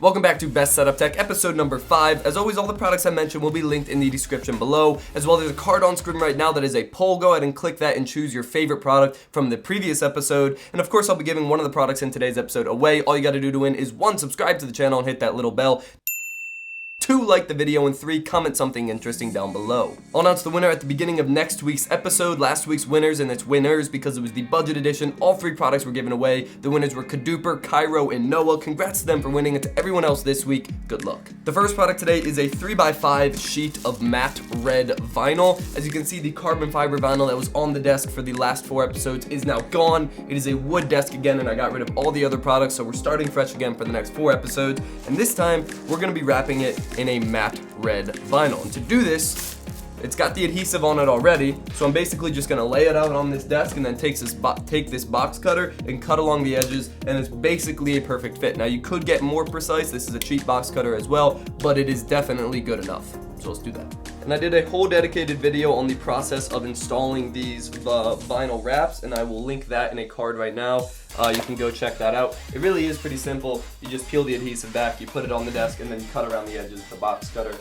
Welcome back to Best Setup Tech, episode number 5. As always, all the products I mentioned will be linked in the description below. As well, there's a card on screen right now that is a poll. Go ahead and click that and choose your favorite product from the previous episode. And of course, I'll be giving one of the products in today's episode away. All you gotta do to win is 1, subscribe to the channel and hit that little bell. 2, like the video, and 3, comment something interesting down below. I'll announce the winner at the beginning of next week's episode. Last week's winners, and it's winners because it was the budget edition. All 3 products were given away. The winners were Kaduper, Cairo, and Noah. Congrats to them for winning, and to everyone else this week, good luck. The first product today is a 3x5 sheet of matte red vinyl. As you can see, the carbon fiber vinyl that was on the desk for the last 4 episodes is now gone. It is a wood desk again, and I got rid of all the other products, so we're starting fresh again for the next 4 episodes. And this time, we're gonna be wrapping it in a matte red vinyl. And to do this, it's got the adhesive on it already, so I'm basically just gonna lay it out on this desk and then take this box cutter and cut along the edges, and it's basically a perfect fit. Now you could get more precise. This is a cheap box cutter as well, but it is definitely good enough. So let's do that. And I did a whole dedicated video on the process of installing these vinyl wraps, and I will link that in a card right now. You can go check that out. It really is pretty simple. You just peel the adhesive back, you put it on the desk, and then you cut around the edges with the box cutter.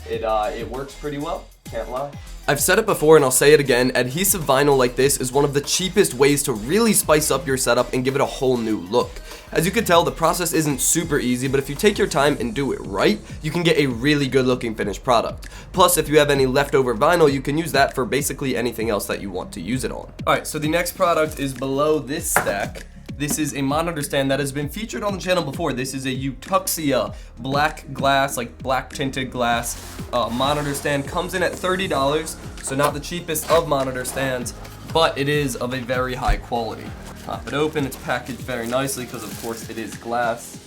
It works pretty well, can't lie. I've said it before and I'll say it again, adhesive vinyl like this is one of the cheapest ways to really spice up your setup and give it a whole new look. As you can tell, the process isn't super easy, but if you take your time and do it right, you can get a really good looking finished product. Plus, if you have any leftover vinyl, you can use that for basically anything else that you want to use it on. Alright, so the next product is below this stack. This is a monitor stand that has been featured on the channel before. This is a Utuxia black glass, like black tinted glass monitor stand. Comes in at $30, so not the cheapest of monitor stands, but it is of a very high quality. Pop it open, it's packaged very nicely because of course it is glass.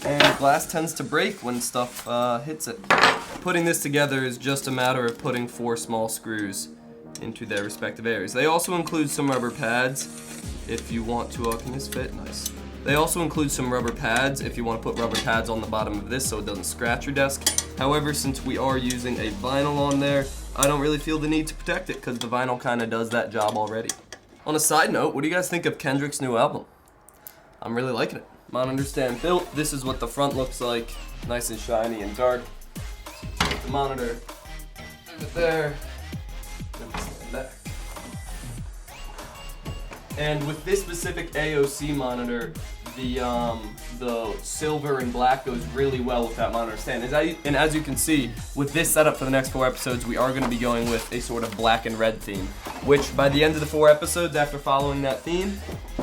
And glass tends to break when stuff hits it. Putting this together is just a matter of putting 4 small screws into their respective areas. They also include some rubber pads if you want to, can this fit? Nice. They also include some rubber pads if you want to put rubber pads on the bottom of this so it doesn't scratch your desk. However, since we are using a vinyl on there, I don't really feel the need to protect it because the vinyl kind of does that job already. On a side note, what do you guys think of Kendrick's new album? I'm really liking it. Monitor stand built. This is what the front looks like. Nice and shiny and dark. Put the monitor, move it there, move it stand back. And with this specific AOC monitor, the silver and black goes really well with that monitor stand. And as you can see, with this setup for the next 4 episodes, we are going to be going with a sort of black and red theme, which by the end of the 4 episodes after following that theme,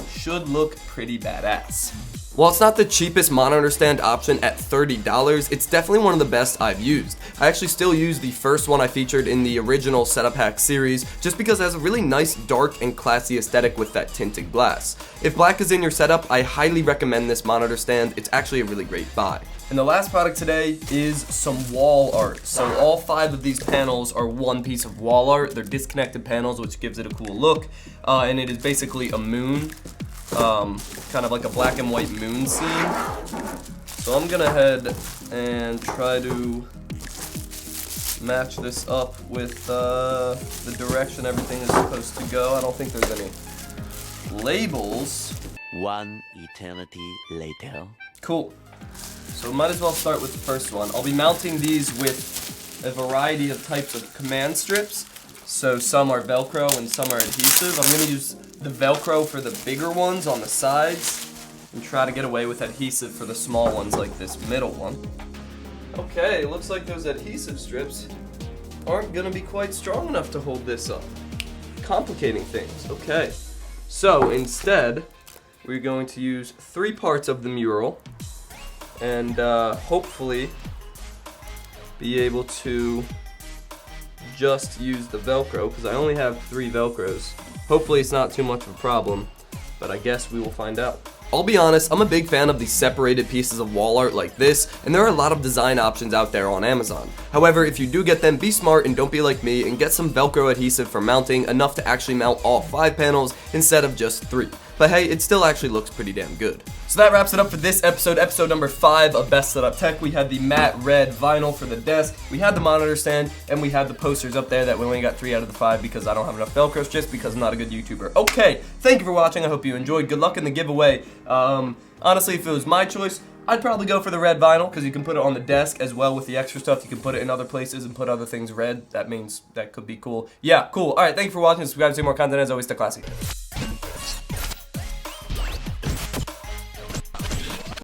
should look pretty badass. While it's not the cheapest monitor stand option at $30, it's definitely one of the best I've used. I actually still use the first one I featured in the original Setup Hack series just because it has a really nice dark and classy aesthetic with that tinted glass. If black is in your setup, I highly recommend this monitor stand. It's actually a really great buy. And the last product today is some wall art. So all 5 of these panels are one piece of wall art. They're disconnected panels, which gives it a cool look. And it is basically a moon. Kind of like a black and white moon scene. So I'm gonna head and try to match this up with the direction everything is supposed to go. I don't think there's any labels. 1 eternity later. Cool. So might as well start with the first one. I'll be mounting these with a variety of types of command strips. So some are velcro and some are adhesive. I'm gonna use the velcro for the bigger ones on the sides and try to get away with adhesive for the small ones like this middle one. Okay, looks like those adhesive strips aren't gonna be quite strong enough to hold this up. Complicating things. Okay, so instead we're going to use 3 parts of the mural and hopefully be able to just use the velcro because I only have 3 velcros. Hopefully it's not too much of a problem, but I guess we will find out. I'll be honest, I'm a big fan of these separated pieces of wall art like this, and there are a lot of design options out there on Amazon. However, if you do get them, be smart and don't be like me and get some velcro adhesive for mounting, enough to actually mount all 5 panels instead of just 3. But hey, it still actually looks pretty damn good. So that wraps it up for this episode, episode number 5 of Best Setup Tech. We had the matte red vinyl for the desk, we had the monitor stand, and we had the posters up there that we only got 3 out of the 5 because I don't have enough velcros, just because I'm not a good YouTuber. Okay, thank you for watching, I hope you enjoyed. Good luck in the giveaway. Honestly, if it was my choice, I'd probably go for the red vinyl because you can put it on the desk as well with the extra stuff. You can put it in other places and put other things red. That means that could be cool. Yeah, cool. All right, thank you for watching. Subscribe to see more content. As always, stay classy.